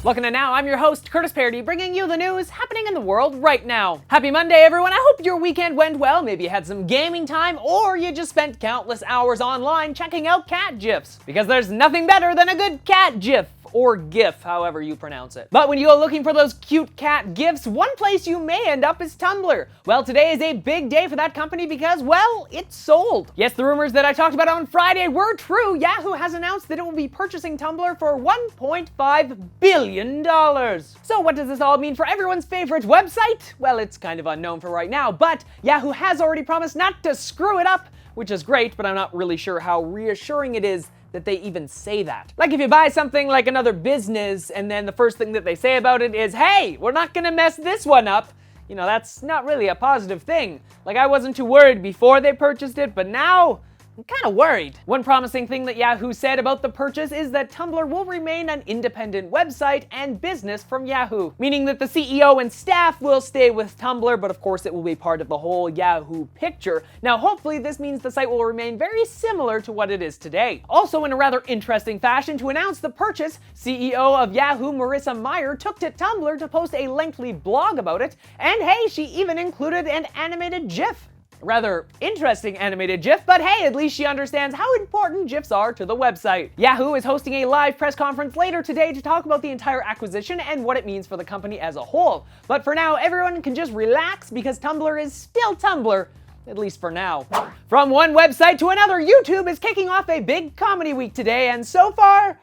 Welcome to Now. I'm your host, Curtis Parody, bringing you the news happening in the world right now. Happy Monday, everyone. I hope your weekend went well. Maybe you had some gaming time, or you just spent countless hours online checking out cat GIFs. Because there's nothing better than a good cat GIF. Or GIF, however you pronounce it. But when you go looking for those cute cat GIFs, one place you may end up is Tumblr. Well, today is a big day for that company because, well, it's sold. Yes, the rumors that I talked about on Friday were true. Yahoo has announced that it will be purchasing Tumblr for $1.5 billion. So what does this all mean for everyone's favorite website? Well, it's kind of unknown for right now, but Yahoo has already promised not to screw it up, which is great, but I'm not really sure how reassuring it is that they even say that. Like if you buy something like another business and then the first thing that they say about it is, hey, we're not gonna mess this one up. You know, that's not really a positive thing. Like I wasn't too worried before they purchased it, but now I'm kind of worried. One promising thing that Yahoo said about the purchase is that Tumblr will remain an independent website and business from Yahoo, meaning that the CEO and staff will stay with Tumblr, but of course it will be part of the whole Yahoo picture. Now, hopefully this means the site will remain very similar to what it is today. Also, in a rather interesting fashion, to announce the purchase, CEO of Yahoo, Marissa Mayer, took to Tumblr to post a lengthy blog about it, and hey, she even included an animated GIF. Rather interesting animated GIF, but hey, at least she understands how important GIFs are to the website. Yahoo is hosting a live press conference later today to talk about the entire acquisition and what it means for the company as a whole. But for now, everyone can just relax because Tumblr is still Tumblr. At least for now. From one website to another, YouTube is kicking off a big comedy week today, and so far,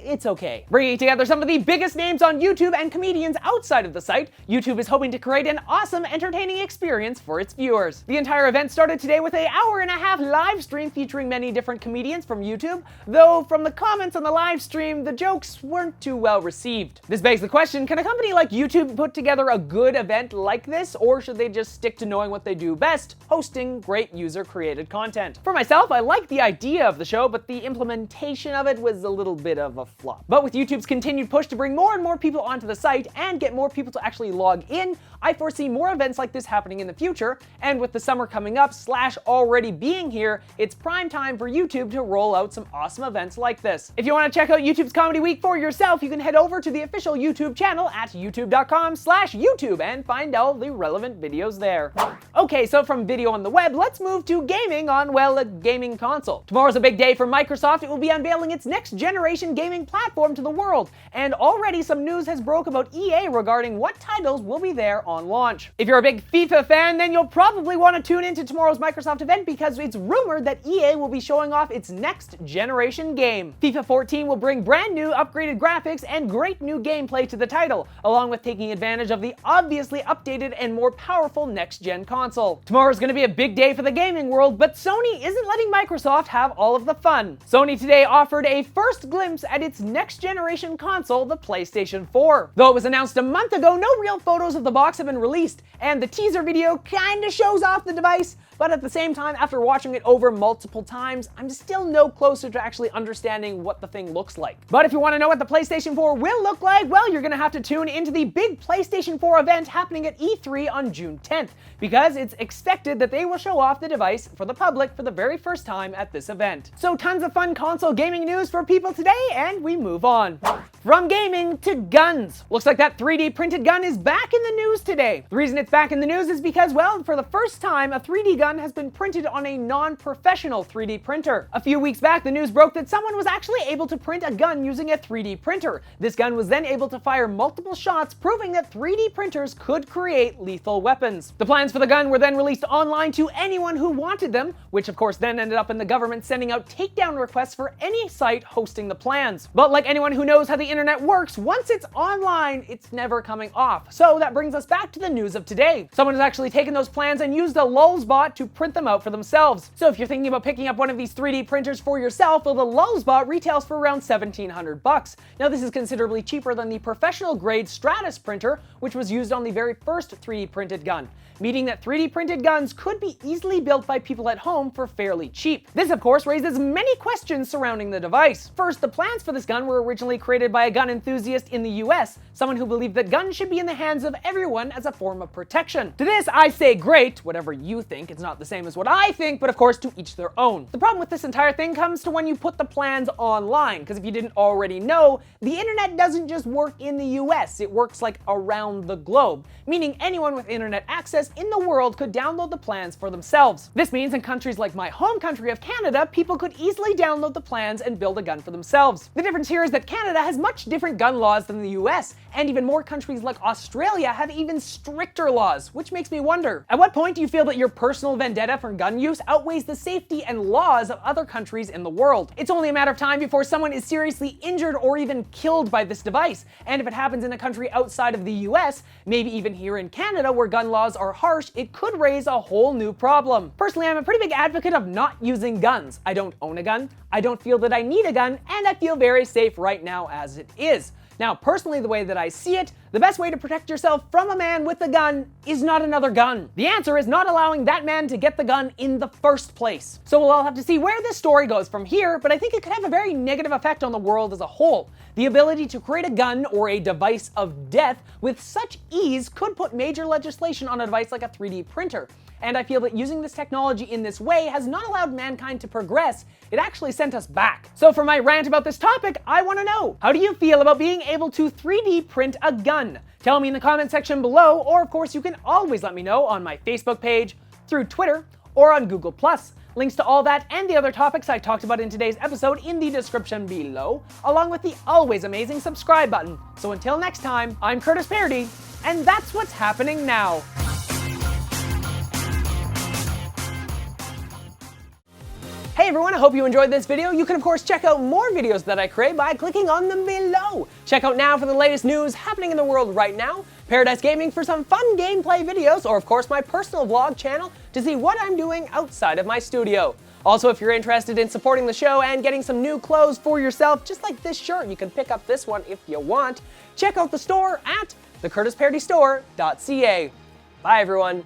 it's okay. Bringing together some of the biggest names on YouTube and comedians outside of the site, YouTube is hoping to create an awesome, entertaining experience for its viewers. The entire event started today with an hour-and-a-half live stream featuring many different comedians from YouTube, though from the comments on the live stream, the jokes weren't too well received. This begs the question, can a company like YouTube put together a good event like this, or should they just stick to knowing what they do best, hosting great user-created content? For myself, I like the idea of the show, but the implementation of it was a little bit of a flop. But with YouTube's continued push to bring more and more people onto the site and get more people to actually log in, I foresee more events like this happening in the future, and with the summer coming up / already being here, it's prime time for YouTube to roll out some awesome events like this. If you want to check out YouTube's Comedy Week for yourself, you can head over to the official YouTube channel at youtube.com/YouTube and find all the relevant videos there. Okay, so from video on the web, let's move to gaming on, well, a gaming console. Tomorrow's a big day for Microsoft. It will be unveiling its next generation gaming platform to the world, and already some news has broke about EA regarding what titles will be there on launch. If you're a big FIFA fan, then you'll probably want to tune into tomorrow's Microsoft event because it's rumored that EA will be showing off its next generation game. FIFA 14 will bring brand new upgraded graphics and great new gameplay to the title, along with taking advantage of the obviously updated and more powerful next-gen console. Tomorrow's going to be a big day for the gaming world, but Sony isn't letting Microsoft have all of the fun. Sony today offered a first glimpse at its next generation console, the PlayStation 4. Though it was announced a month ago, no real photos of the box have been released, and the teaser video kinda shows off the device, but at the same time, after watching it over multiple times, I'm still no closer to actually understanding what the thing looks like. But if you want to know what the PlayStation 4 will look like, well, you're gonna have to tune into the big PlayStation 4 event happening at E3 on June 10th, because it's expected that they will show off the device for the public for the very first time at this event. So tons of fun console gaming news for people today, and we move on. From gaming to guns. Looks like that 3D printed gun is back in the news today. The reason it's back in the news is because, well, for the first time, a 3D gun has been printed on a non-professional 3D printer. A few weeks back, the news broke that someone was actually able to print a gun using a 3D printer. This gun was then able to fire multiple shots, proving that 3D printers could create lethal weapons. The plans for the gun were then released online to anyone who wanted them, which of course then ended up in the government sending out takedown requests for any site hosting the plans. But like anyone who knows how the internet works, once it's online, it's never coming off. So that brings us back to the news of today. Someone has actually taken those plans and used a Lulz bot to print them out for themselves. So if you're thinking about picking up one of these 3D printers for yourself, well, the Lulz bot retails for around $1,700. Now this is considerably cheaper than the professional grade Stratus printer, which was used on the very first 3D printed gun. meaning that 3D printed guns could be easily built by people at home for fairly cheap. This of course raises many questions surrounding the device. First, the plans for this gun were originally created by a gun enthusiast in the US, someone who believed that guns should be in the hands of everyone as a form of protection. To this I say great, whatever you think, it's not the same as what I think, but of course to each their own. The problem with this entire thing comes to when you put the plans online, because if you didn't already know, the internet doesn't just work in the US, it works like around the globe, meaning anyone with internet access in the world could download the plans for themselves. This means in countries like my home country of Canada, people could easily download the plans and build a gun for themselves. The difference here is that Canada has much different gun laws than the US, and even more countries like Australia have even stricter laws, which makes me wonder, at what point do you feel that your personal vendetta for gun use outweighs the safety and laws of other countries in the world? It's only a matter of time before someone is seriously injured or even killed by this device, and if it happens in a country outside of the US, maybe even here in Canada where gun laws are harsh, it could raise a whole new problem. Personally, I'm a pretty big advocate of not using guns. I don't own a gun, I don't feel that I need a gun, and I feel very safe right now as it is. Now, personally, the way that I see it, the best way to protect yourself from a man with a gun is not another gun. The answer is not allowing that man to get the gun in the first place. So we'll all have to see where this story goes from here, but I think it could have a very negative effect on the world as a whole. The ability to create a gun or a device of death with such ease could put major legislation on a device like a 3D printer. And I feel that using this technology in this way has not allowed mankind to progress, it actually sent us back. So for my rant about this topic, I want to know, how do you feel about being able to 3D print a gun? Tell me in the comment section below, or of course you can always let me know on my Facebook page, through Twitter, or on Google+. Links to all that and the other topics I talked about in today's episode in the description below, along with the always amazing subscribe button. So until next time, I'm Curtis Parody, and that's what's happening now. Hey everyone, I hope you enjoyed this video. You can of course check out more videos that I create by clicking on them below. Check out Now for the latest news happening in the world right now, Paradise Gaming for some fun gameplay videos, or of course my personal vlog channel to see what I'm doing outside of my studio. Also, if you're interested in supporting the show and getting some new clothes for yourself, just like this shirt, you can pick up this one if you want. Check out the store at thecurtisparodystore.ca. Bye everyone.